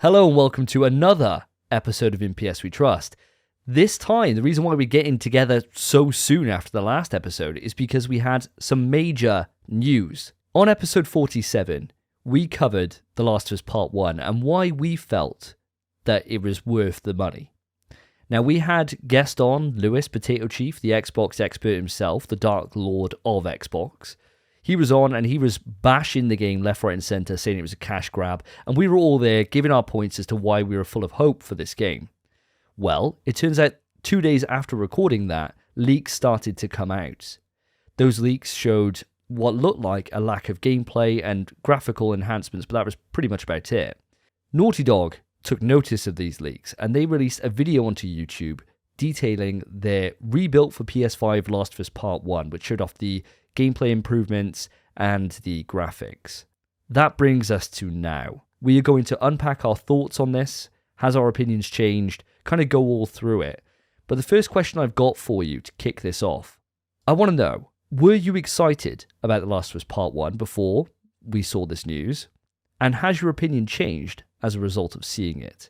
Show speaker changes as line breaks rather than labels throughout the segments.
Hello and welcome to another episode of In PS We Trust. This time, the reason why we're getting together so soon after the last episode is because we had some major news. On episode 47, we covered The Last of Us Part 1 and why we felt that it was worth the money. Now, we had guest on Lewis, Potato Chief, the Xbox expert himself, the Dark Lord of Xbox. He was on and he was bashing the game left, right and centre, saying it was a cash grab, and we were all there giving our points as to why we were full of hope for this game. Well, it turns out 2 days after recording that, leaks started to come out. Those leaks showed what looked like a lack of gameplay and graphical enhancements, but that was pretty much about it. Naughty Dog took notice of these leaks, and they released a video onto YouTube detailing their rebuilt for PS5 Last of Us Part 1, which showed off the gameplay improvements and the graphics. That brings us to now. We are going to unpack our thoughts on this, has our opinions changed, kind of go all through it. But the first question I've got for you to kick this off, I want to know, were you excited about The Last of Us Part 1 before we saw this news? And has your opinion changed as a result of seeing it?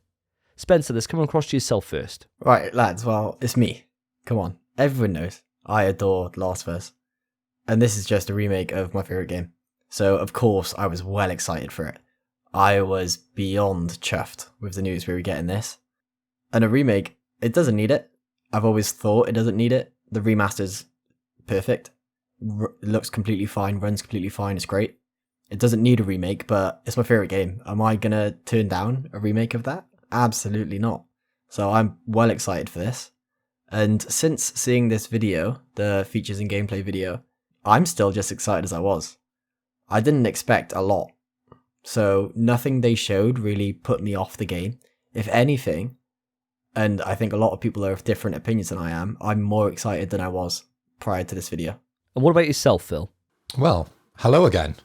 Spencer, let's come across to yourself first.
Right, lads, well, it's me. Come on. Everyone knows I adore The Last of Us. And this is just a remake of my favourite game. So, of course, I was well excited for it. I was beyond chuffed with the news we were getting this. And a remake, it doesn't need it. I've always thought it doesn't need it. The remaster's perfect. Looks completely fine, runs completely fine, it's great. It doesn't need a remake, but it's my favourite game. Am I going to turn down a remake of that? Absolutely not. So I'm well excited for this. And since seeing this video, the features and gameplay video, I'm still just excited as I was. I didn't expect a lot. So nothing they showed really put me off the game. If anything, and I think a lot of people are of different opinions than I am, I'm more excited than I was prior to this video.
And what about yourself, Phil?
Well, hello again.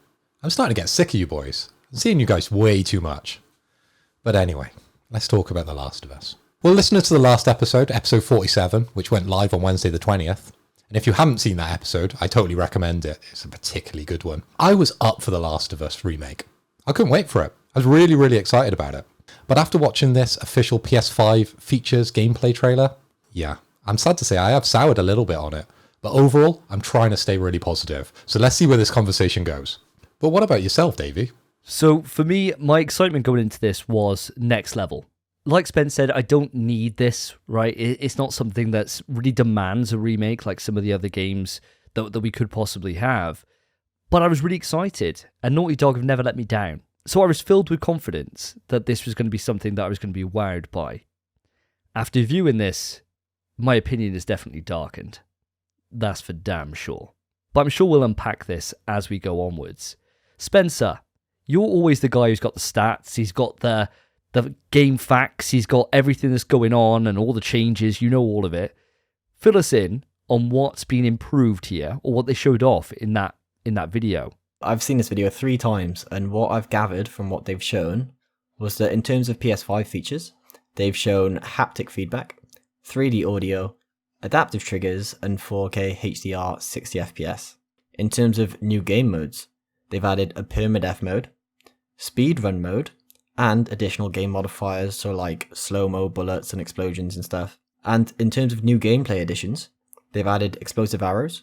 I'm starting to get sick of you boys. I'm seeing you guys way too much. But anyway, let's talk about The Last of Us. Well, listeners to the last episode, episode 47, which went live on Wednesday the 20th, and if you haven't seen that episode, I totally recommend it. It's a particularly good one. I was up for The Last of Us remake. I couldn't wait for it. I was really, really excited about it. But after watching this official PS5 features gameplay trailer, yeah, I'm sad to say I have soured a little bit on it. But overall, I'm trying to stay really positive. So let's see where this conversation goes. But what about yourself, Davey?
So for me, my excitement going into this was next level. Like Spence said, I don't need this, right? It's not something that really demands a remake like some of the other games that we could possibly have. But I was really excited, and Naughty Dog have never let me down. So I was filled with confidence that this was going to be something that I was going to be wowed by. After viewing this, my opinion is definitely darkened. That's for damn sure. But I'm sure we'll unpack this as we go onwards. Spencer, you're always the guy who's got the stats, he's got the game facts, he's got everything that's going on and all the changes, you know all of it. Fill us in on what's been improved here, or what they showed off in that video.
I've seen this video 3 times, and what I've gathered from what they've shown was that in terms of PS5 features, they've shown haptic feedback, 3D audio, adaptive triggers, and 4K HDR 60 FPS. In terms of new game modes, they've added a permadeath mode, speedrun mode, and additional game modifiers, so like slow-mo bullets and explosions and stuff. And in terms of new gameplay additions, they've added explosive arrows,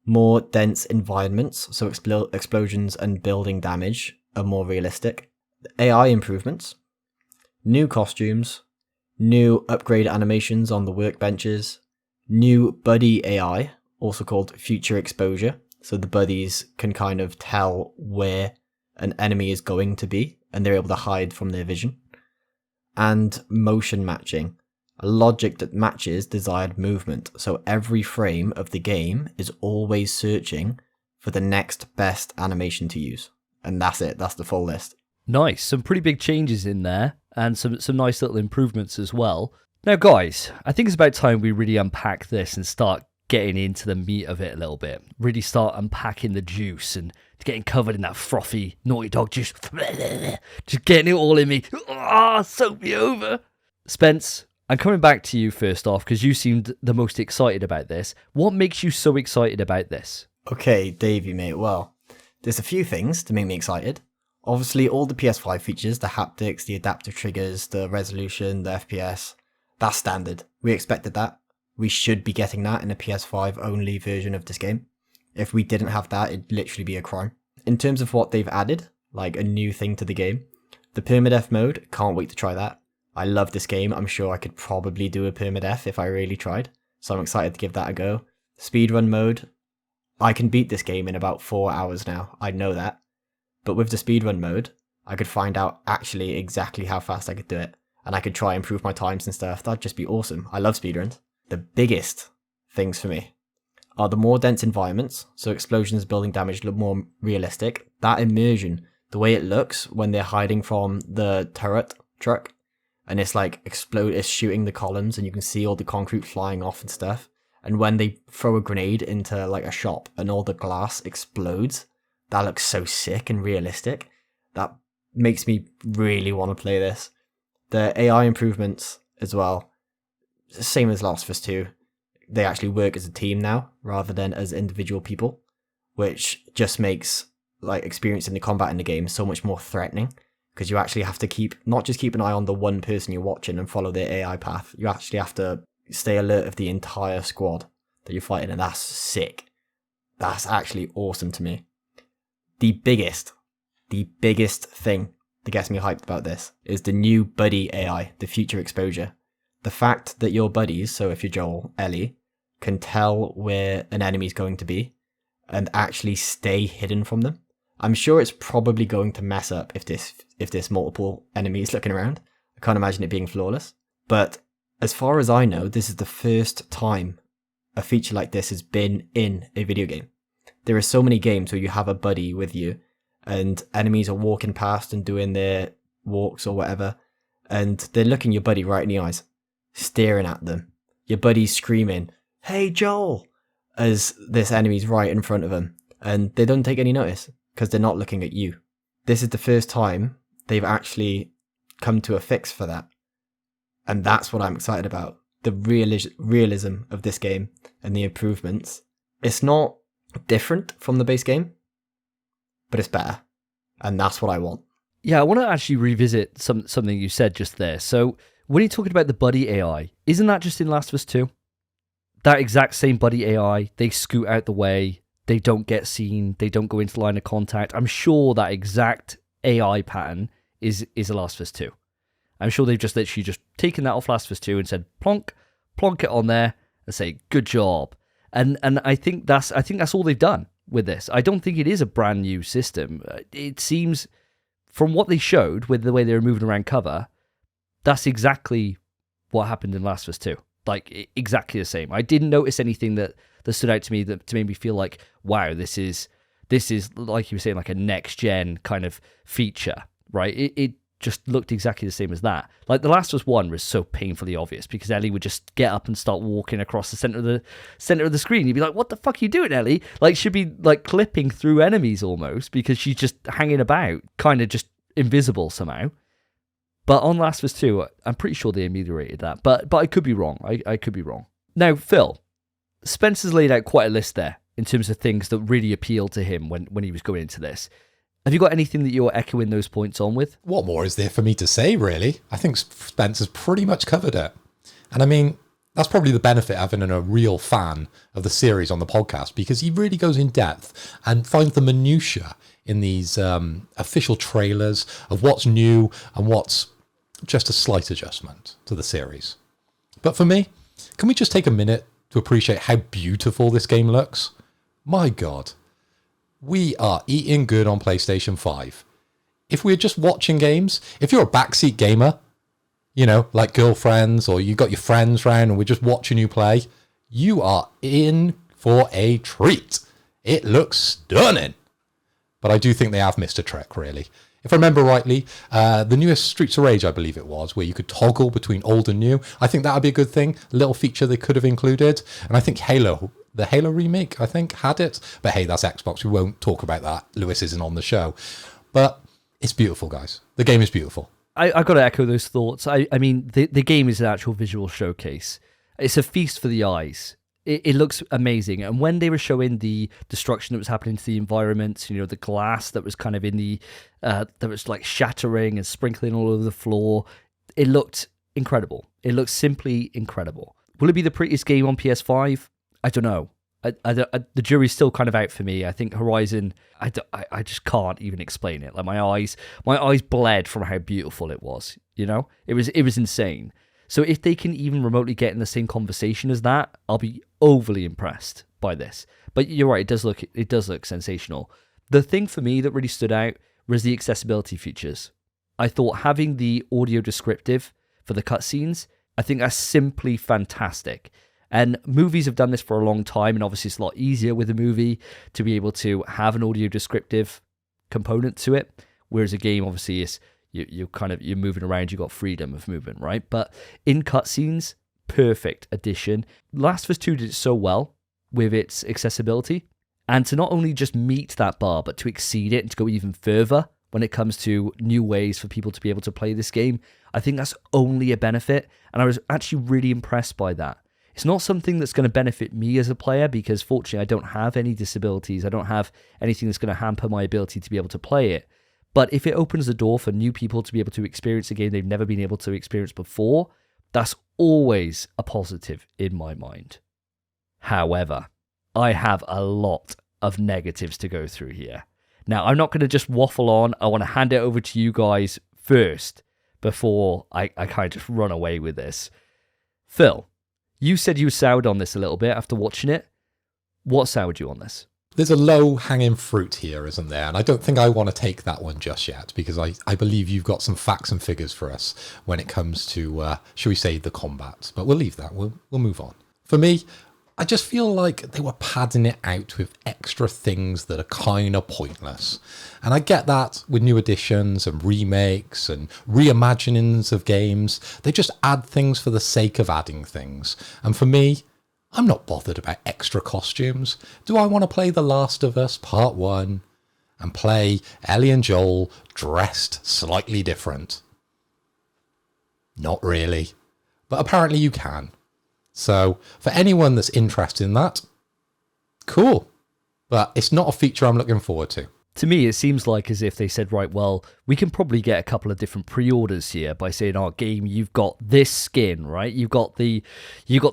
more dense environments, so explosions and building damage are more realistic, AI improvements, new costumes, new upgrade animations on the workbenches, new buddy AI, also called future exposure, so the buddies can kind of tell where an enemy is going to be, and they're able to hide from their vision. And motion matching, a logic that matches desired movement, so every frame of the game is always searching for the next best animation to use. And that's it, that's the full list.
Nice, some pretty big changes in there, and some nice little improvements as well. Now guys, I think it's about time we really unpack this and start getting into the meat of it a little bit. Really start unpacking the juice and getting covered in that frothy Naughty Dog juice. Just getting it all in me. Soak me over. Spence, I'm coming back to you first off because you seemed the most excited about this. What makes you so excited about this?
Okay, Davey, mate. Well, there's a few things to make me excited. Obviously, all the PS5 features, the haptics, the adaptive triggers, the resolution, the FPS, that's standard. We expected that. We should be getting that in a PS5 only version of this game. If we didn't have that, it'd literally be a crime. In terms of what they've added, like a new thing to the game, the permadeath mode, can't wait to try that. I love this game. I'm sure I could probably do a permadeath if I really tried. So I'm excited to give that a go. Speedrun mode, I can beat this game in about 4 hours now. I know that. But with the speedrun mode, I could find out actually exactly how fast I could do it. And I could try and improve my times and stuff. That'd just be awesome. I love speedruns. The biggest things for me are the more dense environments, so explosions, building damage look more realistic. That immersion, the way it looks when they're hiding from the turret truck, and it's like it's shooting the columns, and you can see all the concrete flying off and stuff. And when they throw a grenade into like a shop and all the glass explodes, that looks so sick and realistic. That makes me really want to play this. The AI improvements as well, same as Last of Us 2. They actually work as a team now rather than as individual people, which just makes like experiencing the combat in the game so much more threatening, because you actually have to not just keep an eye on the one person you're watching and follow their AI path. You actually have to stay alert of the entire squad that you're fighting, and that's sick. That's actually awesome to me. The biggest thing that gets me hyped about this is the new buddy AI, the future exposure. The fact that your buddies, so if you're Joel, Ellie, can tell where an enemy's going to be and actually stay hidden from them. I'm sure it's probably going to mess up if there's multiple enemies looking around. I can't imagine it being flawless. But as far as I know, this is the first time a feature like this has been in a video game. There are so many games where you have a buddy with you and enemies are walking past and doing their walks or whatever, and they're looking your buddy right in the eyes, staring at them. Your buddy's screaming, "Hey Joel," as this enemy's right in front of them, and they don't take any notice because they're not looking at you. This is the first time they've actually come to a fix for that. And that's what I'm excited about. The realism of this game and the improvements. It's not different from the base game, but it's better. And that's what I want.
Yeah, I want to actually revisit something you said just there. So when you're talking about the buddy AI, isn't that just in Last of Us 2? That exact same buddy AI, they scoot out the way, they don't get seen, they don't go into line of contact. I'm sure that exact AI pattern is a Last of Us 2. I'm sure they've just literally just taken that off Last of Us 2 and said plonk it on there and say good job. And I think that's all they've done with this. I don't think it is a brand new system. It seems from what they showed with the way they were moving around cover, that's exactly what happened in Last of Us 2. Like exactly the same. I didn't notice anything that stood out to me to make me feel like, wow, this is like you were saying, like a next gen kind of feature, right? It just looked exactly the same as that. Like the Last of Us 1 was so painfully obvious because Ellie would just get up and start walking across the center of the screen. You'd be like, what the fuck are you doing, Ellie? Like she'd be like clipping through enemies almost because she's just hanging about, kind of just invisible somehow. But on Last of Us 2, I'm pretty sure they ameliorated that. But I could be wrong. I could be wrong. Now, Phil, Spencer's laid out quite a list there in terms of things that really appealed to him when he was going into this. Have you got anything that you're echoing those points on with?
What more is there for me to say, really? I think Spencer's pretty much covered it. And I mean, that's probably the benefit of having a real fan of the series on the podcast, because he really goes in depth and finds the minutiae in these official trailers of what's new and what's just a slight adjustment to the series. But for me, can we just take a minute to appreciate how beautiful this game looks? My God. We are eating good on PlayStation 5. If we're just watching games, if you're a backseat gamer, you know, like girlfriends, or you got your friends round and we're just watching you play, you are in for a treat. It looks stunning. But I do think they have missed a trick, really. If I remember rightly, the newest Streets of Rage, I believe it was, where you could toggle between old and new. I think that would be a good thing, a little feature they could have included. And I think the Halo remake, I think, had it. But hey, that's Xbox. We won't talk about that. Lewis isn't on the show. But it's beautiful, guys. The game is beautiful.
I got to echo those thoughts. I mean, the game is an actual visual showcase. It's a feast for the eyes. It looks amazing. And when they were showing the destruction that was happening to the environment, you know, the glass that was kind of in the, that was like shattering and sprinkling all over the floor, it looked incredible. It looks simply incredible. Will it be the prettiest game on PS5? I don't know. The jury's still kind of out for me. I think Horizon, I just can't even explain it. Like my eyes bled from how beautiful it was. You know, it was insane. So if they can even remotely get in the same conversation as that, I'll be overly impressed by this. But you're right, it does look sensational. The thing for me that really stood out was the accessibility features. I thought having the audio descriptive for the cutscenes, I think that's simply fantastic. And movies have done this for a long time, and obviously it's a lot easier with a movie to be able to have an audio descriptive component to it, whereas a game obviously is you're moving around, you've got freedom of movement, right? But in cutscenes, perfect addition. Last of Us 2 did it so well with its accessibility, and to not only just meet that bar, but to exceed it and to go even further when it comes to new ways for people to be able to play this game, I think that's only a benefit, and I was actually really impressed by that. It's not something that's going to benefit me as a player because fortunately I don't have any disabilities. I don't have anything that's going to hamper my ability to be able to play it. But if it opens the door for new people to be able to experience a game they've never been able to experience before, that's always a positive in my mind. However, I have a lot of negatives to go through here. Now, I'm not going to just waffle on. I want to hand it over to you guys first before I kind of just run away with this. Phil, you said you soured on this a little bit after watching it. What soured you on this?
There's a low-hanging fruit here, isn't there? And I don't think I want to take that one just yet, because I believe you've got some facts and figures for us when it comes to, shall we say, the combat. But we'll leave that. We'll move on. For me, I just feel like they were padding it out with extra things that are kind of pointless. And I get that with new additions and remakes and reimaginings of games. They just add things for the sake of adding things. And for me, I'm not bothered about extra costumes. Do I want to play The Last of Us Part 1 and play Ellie and Joel dressed slightly different? Not really. But apparently you can. So for anyone that's interested in that, cool. But it's not a feature I'm looking forward to.
To me, it seems like as if they said, right, well, we can probably get a couple of different pre-orders here by saying, "Our game, you've got this skin, right? You've got the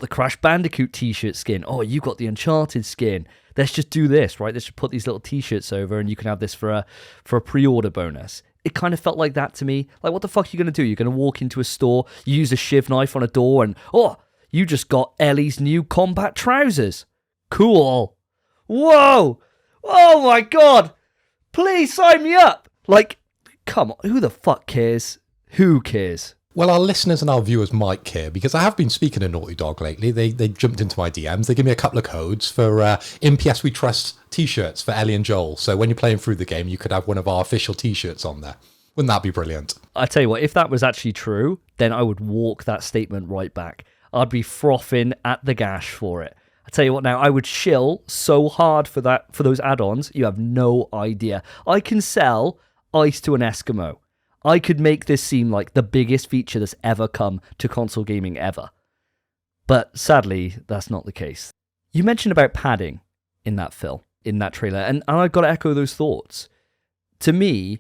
Crash Bandicoot t-shirt skin. Oh, you've got the Uncharted skin. Let's just do this, right? Let's just put these little t-shirts over, and you can have this for a pre-order bonus." It kind of felt like that to me. Like, what the fuck are you going to do? You're going to walk into a store, you use a shiv knife on a door, and you just got Ellie's new combat trousers. Cool. Whoa! Oh my god! Please sign me up! Like, come on, who the fuck cares? Who cares?
Well, our listeners and our viewers might care, because I have been speaking to Naughty Dog lately. They jumped into my DMs. They give me a couple of codes for In PS We Trust t-shirts for Ellie and Joel. So when you're playing through the game, you could have one of our official t-shirts on there. Wouldn't that be brilliant?
I tell you what, if that was actually true, then I would walk that statement right back. I'd be frothing at the gash for it. I tell you what now, I would shill so hard for those add-ons, you have no idea. I can sell ice to an Eskimo. I could make this seem like the biggest feature that's ever come to console gaming ever. But sadly, that's not the case. You mentioned about padding in that trailer, and I've got to echo those thoughts. To me,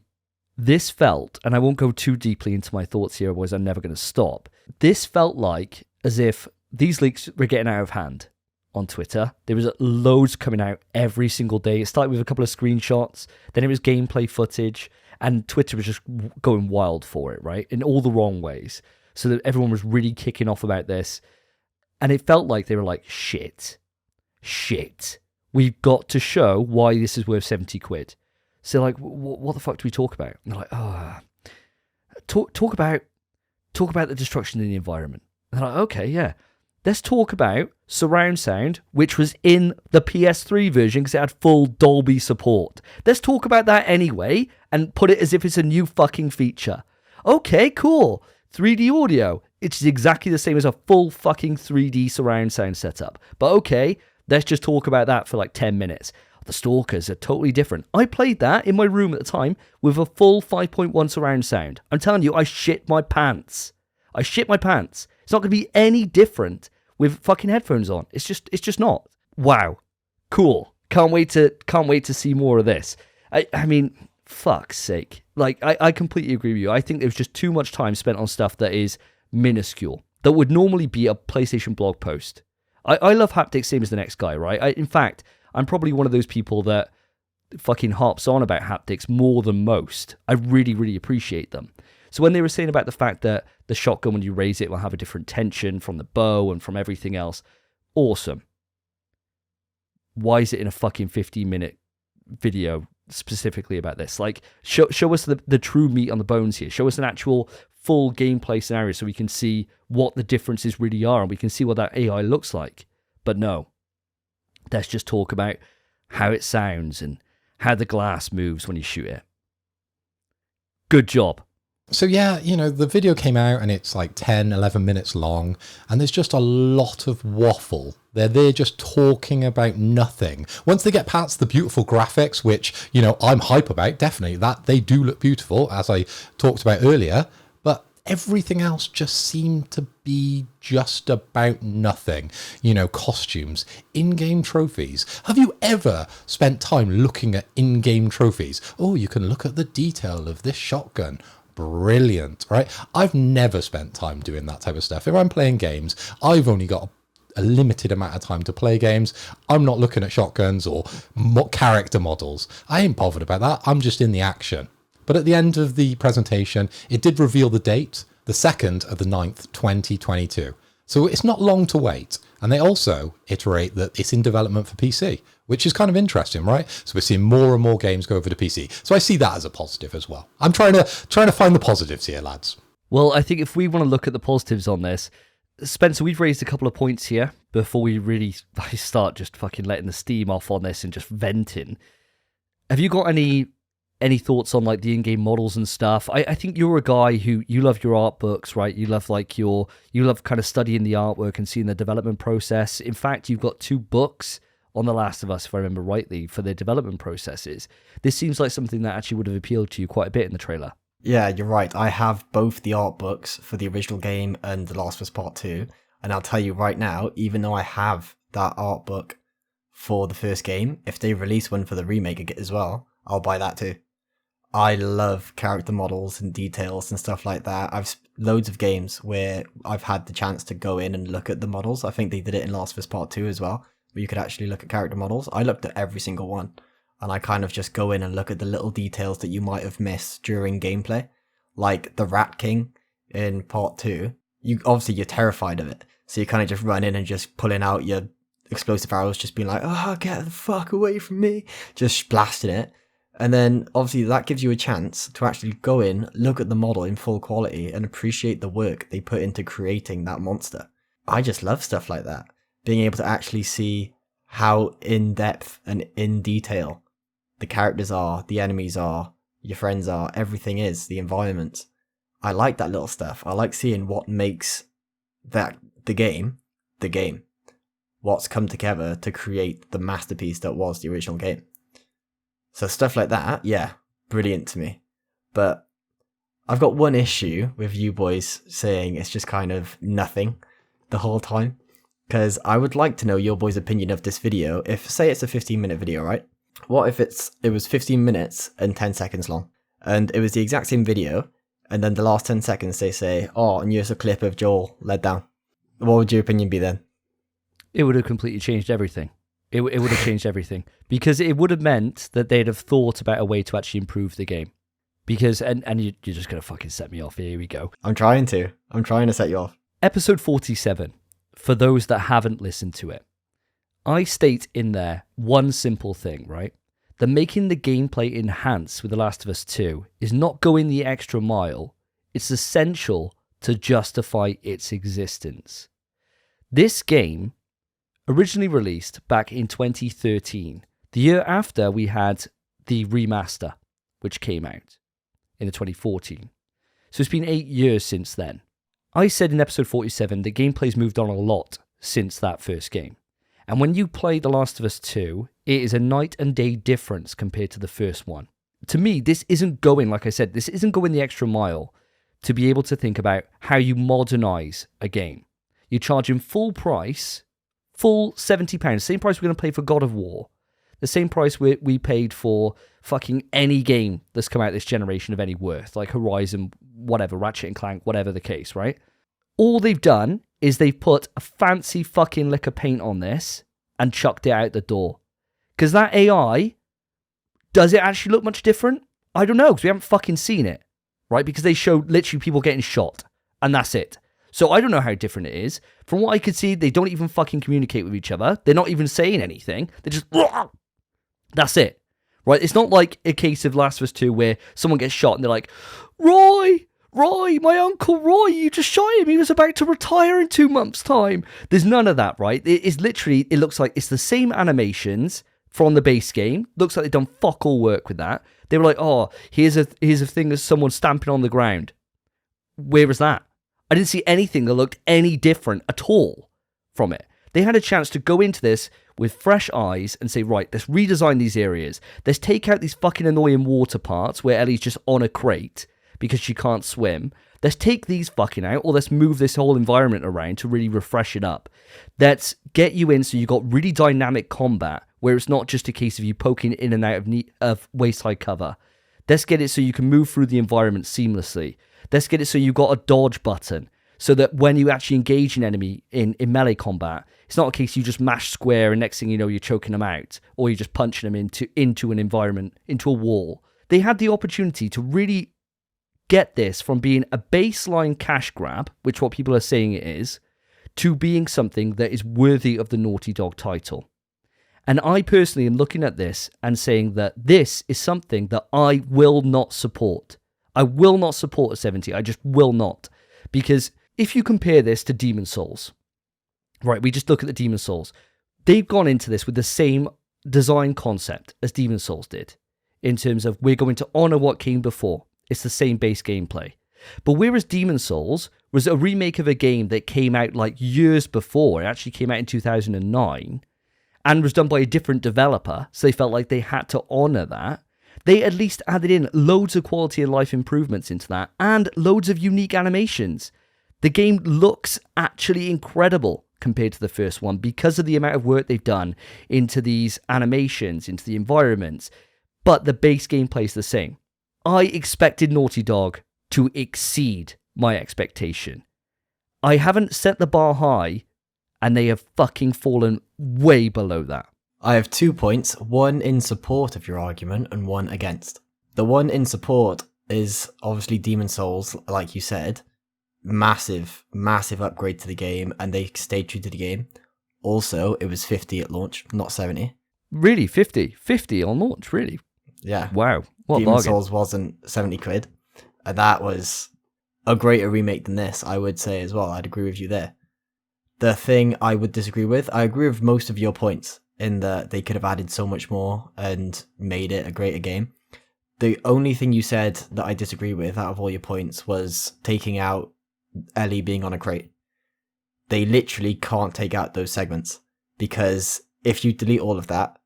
this felt, and I won't go too deeply into my thoughts here, otherwise I'm never going to stop. This felt like as if these leaks were getting out of hand on Twitter. There was loads coming out every single day. It started with a couple of screenshots, then it was gameplay footage, and Twitter was just going wild for it, right? In all the wrong ways. So that everyone was really kicking off about this. And it felt like they were like, shit. We've got to show why this is worth 70 quid. So like, what the fuck do we talk about? And they're like, talk about the destruction in the environment. And they're like, okay, yeah. Let's talk about surround sound, which was in the PS3 version because it had full Dolby support. Let's talk about that anyway and put it as if it's a new fucking feature. Okay, cool. 3D audio. It's exactly the same as a full fucking 3D surround sound setup. But okay, let's just talk about that for like 10 minutes. The Stalkers are totally different. I played that in my room at the time with a full 5.1 surround sound. I'm telling you, I shit my pants. It's not going to be any different with fucking headphones on. It's just not. Wow. Cool. Can't wait to see more of this. I mean, fuck's sake. Like, I completely agree with you. I think there's just too much time spent on stuff that is minuscule, that would normally be a PlayStation blog post. I love haptics, same as the next guy, right? In fact, I'm probably one of those people that fucking harps on about haptics more than most. I really, really appreciate them. So when they were saying about the fact that the shotgun, when you raise it, will have a different tension from the bow and from everything else, awesome. Why is it in a fucking 15-minute video specifically about this? Like, show us the true meat on the bones here. Show us an actual full gameplay scenario so we can see what the differences really are and we can see what that AI looks like. But no, let's just talk about how it sounds and how the glass moves when you shoot it. Good job.
So yeah, the video came out and it's like 10, 11 minutes long, and there's just a lot of waffle. They're just talking about nothing. Once they get past the beautiful graphics, which, I'm hype about, definitely, that they do look beautiful, as I talked about earlier, but everything else just seemed to be just about nothing. Costumes, in-game trophies. Have you ever spent time looking at in-game trophies? Oh, you can look at the detail of this shotgun. Brilliant, right? I've never spent time doing that type of stuff. If I'm playing games, I've only got a limited amount of time to play games. I'm not looking at shotguns or character models. I ain't bothered about that. I'm just in the action. But at the end of the presentation, it did reveal the date, the 2nd of the 9th, 2022. So it's not long to wait. And they also iterate that it's in development for PC, which is kind of interesting, right? So we're seeing more and more games go over to PC. So I see that as a positive as well. I'm trying to find the positives here, lads.
Well, I think if we want to look at the positives on this, Spencer, we've raised a couple of points here before we really start just fucking letting the steam off on this and just venting. Have you got any thoughts on like the in-game models and stuff? I think you're a guy who, you love your art books, right? You love you love kind of studying the artwork and seeing the development process. In fact, you've got 2 books on The Last of Us, if I remember rightly, for their development processes. This seems like something that actually would have appealed to you quite a bit in the trailer.
Yeah, you're right. I have both the art books for the original game and The Last of Us Part 2. And I'll tell you right now, even though I have that art book for the first game, if they release one for the remake as well, I'll buy that too. I love character models and details and stuff like that. I've loads of games where I've had the chance to go in and look at the models. I think they did it in Last of Us Part 2 as well, where you could actually look at character models. I looked at every single one, and I kind of just go in and look at the little details that you might have missed during gameplay. Like the Rat King in Part 2. You're terrified of it, so you kind of just run in and just pulling out your explosive arrows, just being like, oh, get the fuck away from me, just blasting it. And then, obviously, that gives you a chance to actually go in, look at the model in full quality, and appreciate the work they put into creating that monster. I just love stuff like that. Being able to actually see how in-depth and in detail the characters are, the enemies are, your friends are, everything is, the environment. I like that little stuff. I like seeing what makes the game. What's come together to create the masterpiece that was the original game. So stuff like that, yeah, brilliant to me. But I've got one issue with you boys saying it's just kind of nothing the whole time. Because I would like to know your boys' opinion of this video. If, say it's a 15-minute video, right? What if it was 15 minutes and 10 seconds long? And it was the exact same video, and then the last 10 seconds they say, oh, and here's a clip of Joel led down. What would your opinion be then?
It would have completely changed everything. It would have changed everything, because it would have meant that they'd have thought about a way to actually improve the game. Because, and you're just going to fucking set me off. Here we go. I'm trying to set you off. Episode 47, for those that haven't listened to it. I state in there one simple thing, right? That making the gameplay enhance with The Last of Us 2 is not going the extra mile. It's essential to justify its existence. This game, originally released back in 2013, the year after we had the remaster, which came out in 2014. So it's been 8 years since then. I said in episode 47 the gameplay's moved on a lot since that first game. And when you play The Last of Us 2, it is a night and day difference compared to the first one. To me, this isn't going, like I said, this isn't going the extra mile to be able to think about how you modernize a game. you're charging full price, full £70, same price we're going to pay for God of War, the same price we paid for fucking any game that's come out this generation of any worth, like Horizon, whatever, Ratchet and Clank, whatever the case, right? All they've done is they've put a fancy fucking lick of paint on this and chucked it out the door. Because that AI, does it actually look much different? I don't know, because we haven't fucking seen it, right? Because they showed literally people getting shot, and that's it. So I don't know how different it is. From what I could see, they don't even fucking communicate with each other. They're not even saying anything. They're just... That's it. Right? It's not like a case of Last of Us 2 where someone gets shot and they're like, Roy, my Uncle Roy, you just shot him. He was about to retire in 2 months' time. There's none of that, right? It's literally, it looks like it's the same animations from the base game. Looks like they've done fuck all work with that. They were like, oh, here's a thing of someone stamping on the ground. Where was that? I didn't see anything that looked any different at all from it. They had a chance to go into this with fresh eyes and say, right, let's redesign these areas. Let's take out these fucking annoying water parts where Ellie's just on a crate because she can't swim. Let's take these fucking out, or let's move this whole environment around to really refresh it up. Let's get you in so you got really dynamic combat where it's not just a case of you poking in and out of waist-high cover. Let's get it so you can move through the environment seamlessly. Let's get it so you've got a dodge button so that when you actually engage an enemy in melee combat, it's not a case you just mash square and next thing you know you're choking them out, or you're just punching them into an environment, into a wall. They had the opportunity to really get this from being a baseline cash grab, which what people are saying it is, to being something that is worthy of the Naughty Dog title. And I personally am looking at this and saying that this is something that I will not support. I will not support a 70. I just will not. Because if you compare this to Demon's Souls, right, we just look at the Demon's Souls. They've gone into this with the same design concept as Demon's Souls did, in terms of we're going to honor what came before. It's the same base gameplay. But whereas Demon's Souls was a remake of a game that came out like years before, it actually came out in 2009, and was done by a different developer, so they felt like they had to honor that. They at least added in loads of quality of life improvements into that, and loads of unique animations. The game looks actually incredible compared to the first one because of the amount of work they've done into these animations, into the environments, but the base gameplay is the same. I expected Naughty Dog to exceed my expectation. I haven't set the bar high, and they have fucking fallen way below that.
I have 2 points, one in support of your argument and one against. The one in support is obviously Demon's Souls, like you said. Massive upgrade to the game, and they stayed true to the game. Also, it was 50 at launch, not 70.
Really? 50? 50 on launch, really?
Yeah.
Wow. What a
Demon's
bargain.
Souls wasn't 70 quid. And that was a greater remake than this, I would say as well. I'd agree with you there. The thing I would disagree with, I agree with most of your points in that they could have added so much more and made it a greater game. The only thing you said that I disagree with out of all your points was taking out Ellie being on a crate. They literally can't take out those segments, because if you delete all of that,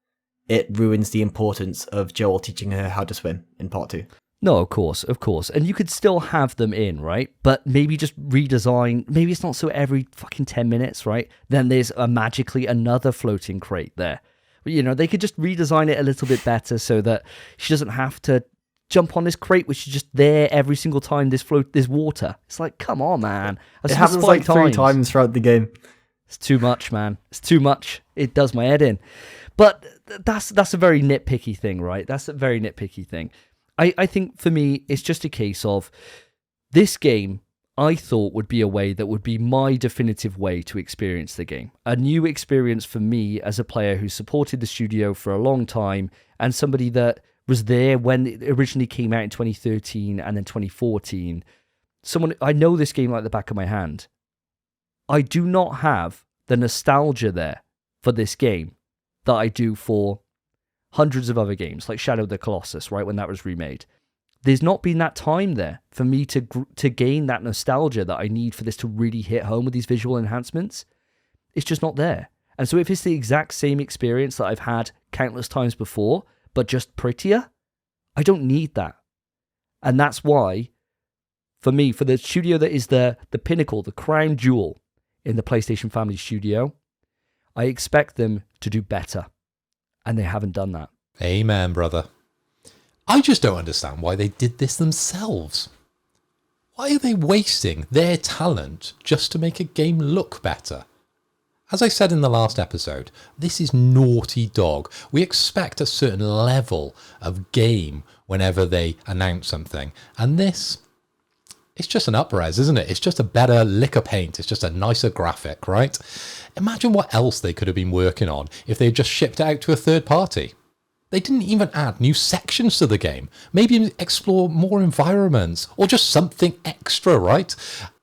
it ruins the importance of Joel teaching her how to swim in part 2.
No, of course. And you could still have them in, right? But maybe just redesign. Maybe it's not so every fucking 10 minutes, right? Then there's magically another floating crate there. You know, they could just redesign it a little bit better so that she doesn't have to jump on this crate, which is just there every single time there's water. It's like, come on, man.
It happens like 3 times throughout the game.
It's too much, man. It's too much. It does my head in. But that's a very nitpicky thing, right? That's a very nitpicky thing. I think for me, it's just a case of this game, I thought would be a way that would be my definitive way to experience the game. A new experience for me as a player who supported the studio for a long time and somebody that was there when it originally came out in 2013 and then 2014. I know this game like the back of my hand. I do not have the nostalgia there for this game that I do for hundreds of other games, like Shadow of the Colossus, right, when that was remade. There's not been that time there for me to gain that nostalgia that I need for this to really hit home with these visual enhancements. It's just not there. And so if it's the exact same experience that I've had countless times before, but just prettier, I don't need that. And that's why, for me, for the studio that is the pinnacle, the crown jewel in the PlayStation Family Studio. I expect them to do better. And they haven't done that.
Amen, brother. I just don't understand why they did this themselves. Why are they wasting their talent just to make a game look better? As I said in the last episode, this is Naughty Dog. We expect a certain level of game whenever they announce something. And this, it's just an up-res, isn't it? It's just a better lick of paint. It's just a nicer graphic, right? Imagine what else they could have been working on if they had just shipped it out to a third party. They didn't even add new sections to the game. Maybe explore more environments or just something extra, right?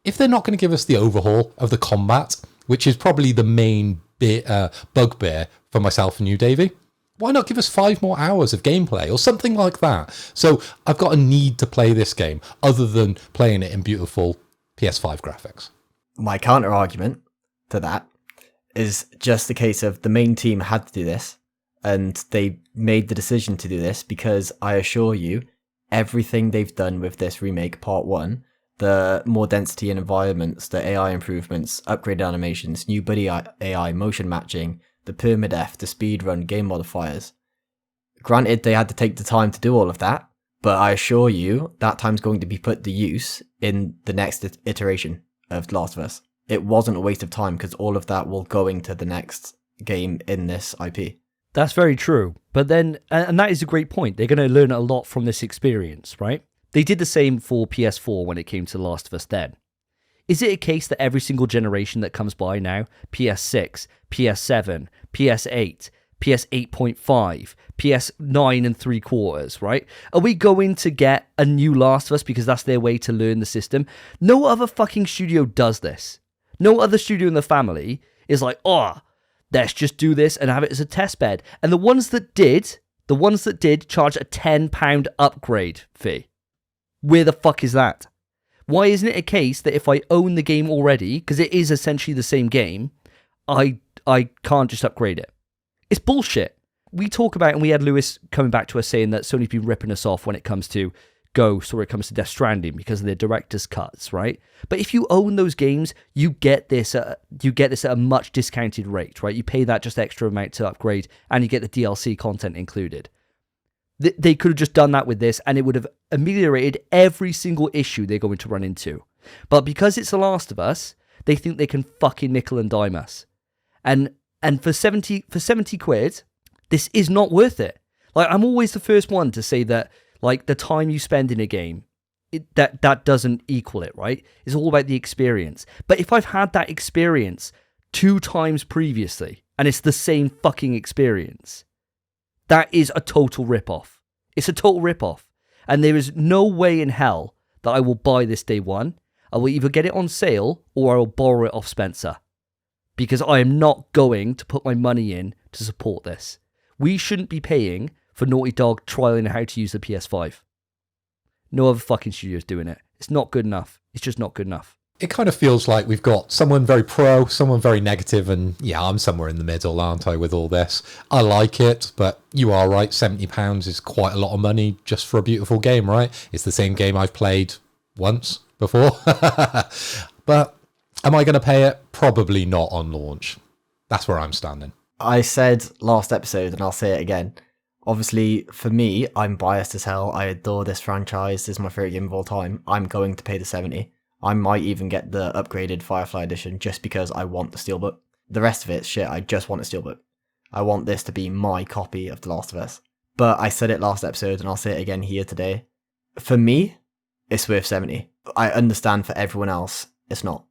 If they're not going to give us the overhaul of the combat, which is probably the main bugbear for myself and you, Davey, why not give us 5 more hours of gameplay or something like that? So I've got a need to play this game other than playing it in beautiful PS5 graphics.
My counter argument to that is just the case of the main team had to do this, and they made the decision to do this because I assure you, everything they've done with this remake part 1, the more density in environments, the AI improvements, upgraded animations, new buddy AI, motion matching, the permadeath, the speedrun, game modifiers. Granted, they had to take the time to do all of that, but I assure you that time's going to be put to use in the next iteration of The Last of Us. It wasn't a waste of time because all of that will go into the next game in this IP.
That's very true. But then, and that is a great point. They're going to learn a lot from this experience, right? They did the same for PS4 when it came to The Last of Us then. Is it a case that every single generation that comes by now, PS6, PS7, PS8, PS8.5, PS9 and 3/4, right? Are we going to get a new Last of Us because that's their way to learn the system? No other fucking studio does this. No other studio in the family is like, oh, let's just do this and have it as a test bed. And the ones that did charge a £10 upgrade fee. Where the fuck is that? Why isn't it a case that if I own the game already, because it is essentially the same game, I can't just upgrade it? It's bullshit. We talk about, and we had Lewis coming back to us saying that Sony's been ripping us off when it comes to Ghost or it comes to Death Stranding because of their director's cuts, right? But if you own those games, you get this at a much discounted rate, right? You pay that just extra amount to upgrade, and you get the DLC content included. They could have just done that with this, and it would have ameliorated every single issue they're going to run into. But because it's The Last of Us, they think they can fucking nickel and dime us. And for 70 quid, this is not worth it. Like, I'm always the first one to say that, like, the time you spend in a game, that doesn't equal it, right? It's all about the experience. But if I've had that experience 2 times previously, and it's the same fucking experience, that is a total rip-off. It's a total rip-off. And there is no way in hell that I will buy this day one. I will either get it on sale or I will borrow it off Spencer. Because I am not going to put my money in to support this. We shouldn't be paying for Naughty Dog trialing how to use the PS5. No other fucking studio is doing it. It's not good enough. It's just not good enough.
It kind of feels like we've got someone very pro, someone very negative, and yeah, I'm somewhere in the middle, aren't I, with all this? I like it, but you are right, £70 is quite a lot of money just for a beautiful game, right? It's the same game I've played once before. But am I going to pay it? Probably not on launch. That's where I'm standing.
I said last episode, and I'll say it again. Obviously, for me, I'm biased as hell. I adore this franchise. This is my favourite game of all time. I'm going to pay the 70. I might even get the upgraded Firefly edition just because I want the Steelbook. The rest of it's shit, I just want a Steelbook. I want this to be my copy of The Last of Us. But I said it last episode, and I'll say it again here today. For me, it's worth 70. I understand for everyone else, it's not.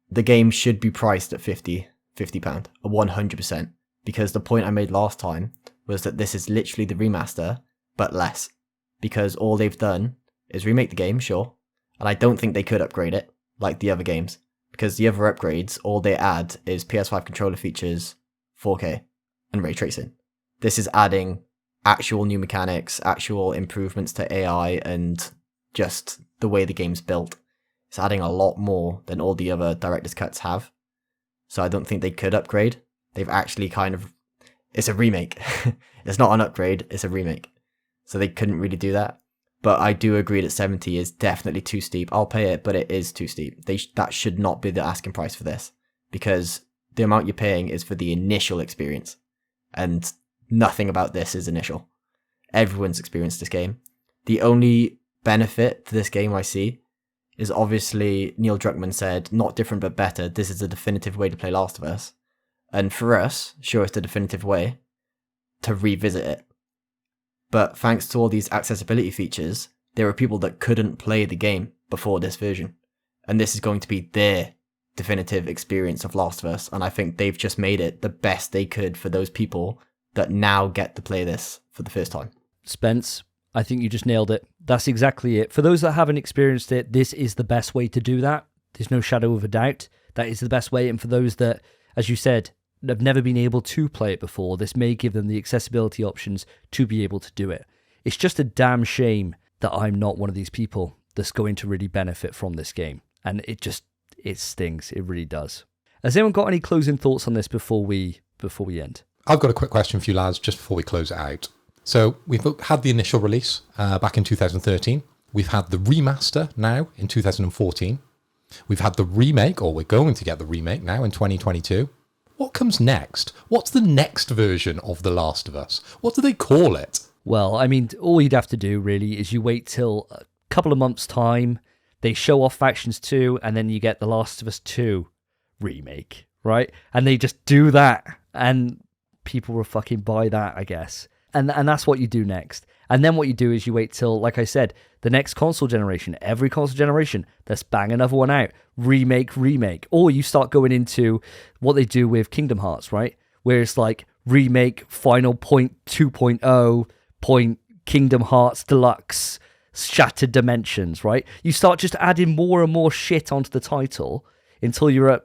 The game should be priced at £50, 100%. Because the point I made last time was that this is literally the remaster, but less. Because all they've done is remake the game, sure. And I don't think they could upgrade it, like the other games. Because the other upgrades, all they add is PS5 controller features, 4K, and ray tracing. This is adding actual new mechanics, actual improvements to AI, and just the way the game's built. It's adding a lot more than all the other director's cuts have. So I don't think they could upgrade. They've actually kind of... It's a remake. It's not an upgrade, it's a remake. So they couldn't really do that. But I do agree that 70 is definitely too steep. I'll pay it, but it is too steep. That should not be the asking price for this. because the amount you're paying is for the initial experience, and nothing about this is initial. Everyone's experienced this game. The only benefit to this game I see is obviously Neil Druckmann said, not different but better, this is a definitive way to play Last of Us. And for us, sure, it's the definitive way to revisit it. But thanks to all these accessibility features, there are people that couldn't play the game before this version. And this is going to be their definitive experience of Last of Us. And I think they've just made it the best they could for those people that now get to play this for the first time.
Spence, I think you just nailed it. That's exactly it. For those that haven't experienced it, this is the best way to do that. There's no shadow of a doubt. That is the best way. And for those that, as you said, have never been able to play it before, this may give them the accessibility options to be able to do it. It's just a damn shame that I'm not one of these people that's going to really benefit from this game. And it stings. It really does. Has anyone got any closing thoughts on this before we end?
I've got a quick question for you lads, just before we close it out. So we've had the initial release back in 2013. We've had the remaster now in 2014. We've had the remake, or we're going to get the remake now in 2022. What comes next? What's the next version of The Last of Us? What do they call it?
Well, I mean, all you'd have to do really is you wait till a couple of months' time, they show off Factions 2, and then you get The Last of Us 2 remake, right? And they just do that, and people will fucking buy that, I guess. And that's what you do next. And then what you do is you wait till, like I said, the next console generation, every console generation, let's bang another one out. Remake. Or you start going into what they do with Kingdom Hearts, right? Where it's like remake, Final Point 2.0, Point Kingdom Hearts Deluxe, Shattered Dimensions, right? You start just adding more and more shit onto the title until you're at,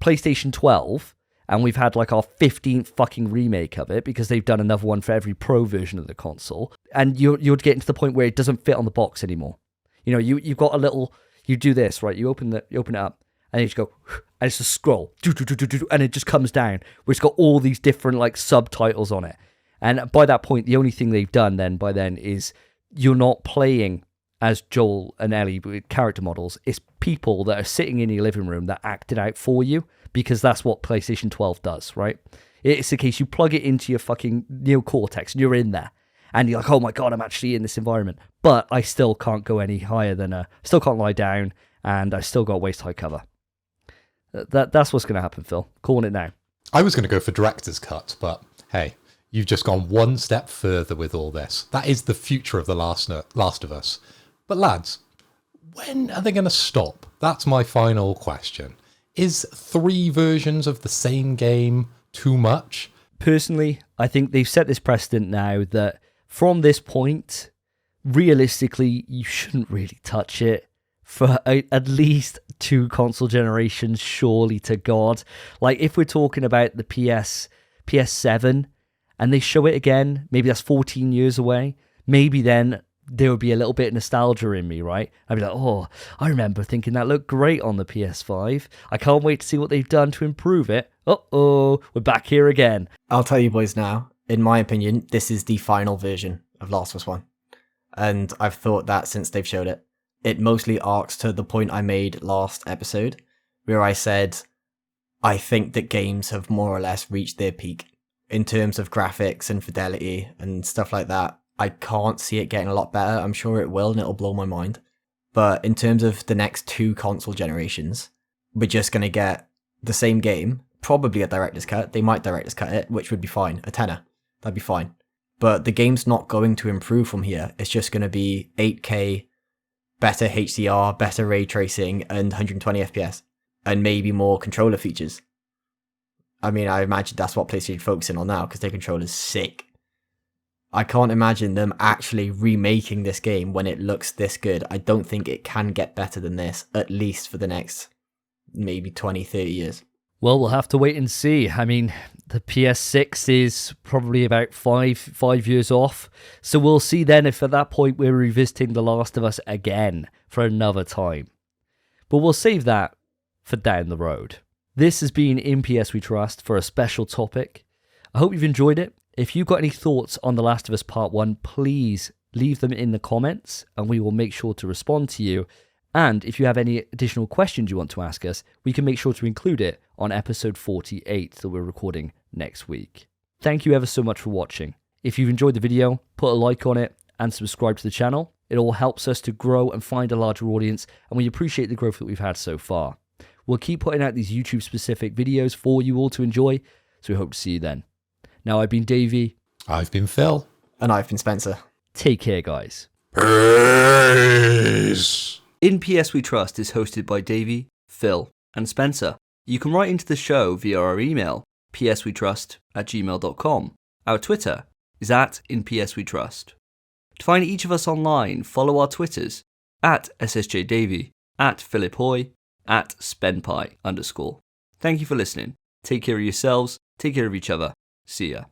PlayStation 12. And we've had like our 15th fucking remake of it because they've done another one for every pro version of the console. And you're getting to the point where it doesn't fit on the box anymore. You've got a little, you do this, right? You open it up and you just go, and it's a scroll, and it just comes down, where it's got all these different like subtitles on it. And by that point, the only thing they've done by then is you're not playing as Joel and Ellie with character models. It's people that are sitting in your living room that act it out for you. Because that's what PlayStation 12 does, right? It's the case you plug it into your fucking neocortex and you're in there. And you're like, oh my God, I'm actually in this environment. But I still can't go any higher than still can't lie down, and I still got waist high cover. That's what's going to happen, Phil. Calling it now.
I was going to go for director's cut, but hey, you've just gone one step further with all this. That is the future of The Last of Us. But lads, when are they going to stop? That's my final question. Is 3 versions of the same game too much?
Personally, I think they've set this precedent now that from this point, realistically, you shouldn't really touch it for at least 2 console generations, surely to God. Like, if we're talking about the PS7, and they show it again, maybe that's 14 years away, maybe then there would be a little bit of nostalgia in me, right? I'd be like, oh, I remember thinking that looked great on the PS5. I can't wait to see what they've done to improve it. Uh-oh, we're back here again.
I'll tell you boys now, in my opinion, this is the final version of Last of Us 1. And I've thought that since they've showed it. It mostly arcs to the point I made last episode, where I said, I think that games have more or less reached their peak in terms of graphics and fidelity and stuff like that. I can't see it getting a lot better. I'm sure it will, and it'll blow my mind. But in terms of the next 2 console generations, we're just going to get the same game, probably a director's cut. They might director's cut it, which would be fine. A tenner. That'd be fine. But the game's not going to improve from here. It's just going to be 8K, better HDR, better ray tracing, and 120 FPS. And maybe more controller features. I mean, I imagine that's what PlayStation's focusing on now, because their controller's sick. I can't imagine them actually remaking this game when it looks this good. I don't think it can get better than this, at least for the next maybe 20, 30 years.
Well, we'll have to wait and see. I mean, the PS6 is probably about five years off. So we'll see then if at that point we're revisiting The Last of Us again for another time. But we'll save that for down the road. This has been In PS We Trust for a special topic. I hope you've enjoyed it. If you've got any thoughts on The Last of Us Part 1, please leave them in the comments and we will make sure to respond to you And if you have any additional questions you want to ask us, we can make sure to include it on episode 48 that we're recording next week. Thank you ever so much for watching. If you've enjoyed the video, put a like on it and subscribe to the channel. It all helps us to grow and find a larger audience, and we appreciate the growth that we've had so far. We'll keep putting out these YouTube-specific videos for you all to enjoy, so we hope to see you then. Now, I've been Davey.
I've been Phil.
And I've been Spencer.
Take care, guys.
Peace.
In PS We Trust is hosted by Davey, Phil, and Spencer. You can write into the show via our email, pswetrust@gmail.com. Our Twitter is @InPSWeTrust. To find each of us online, follow our Twitters, @SSJDavey, @PhilipHoy, @SpenPie_. Thank you for listening. Take care of yourselves, take care of each other. See ya.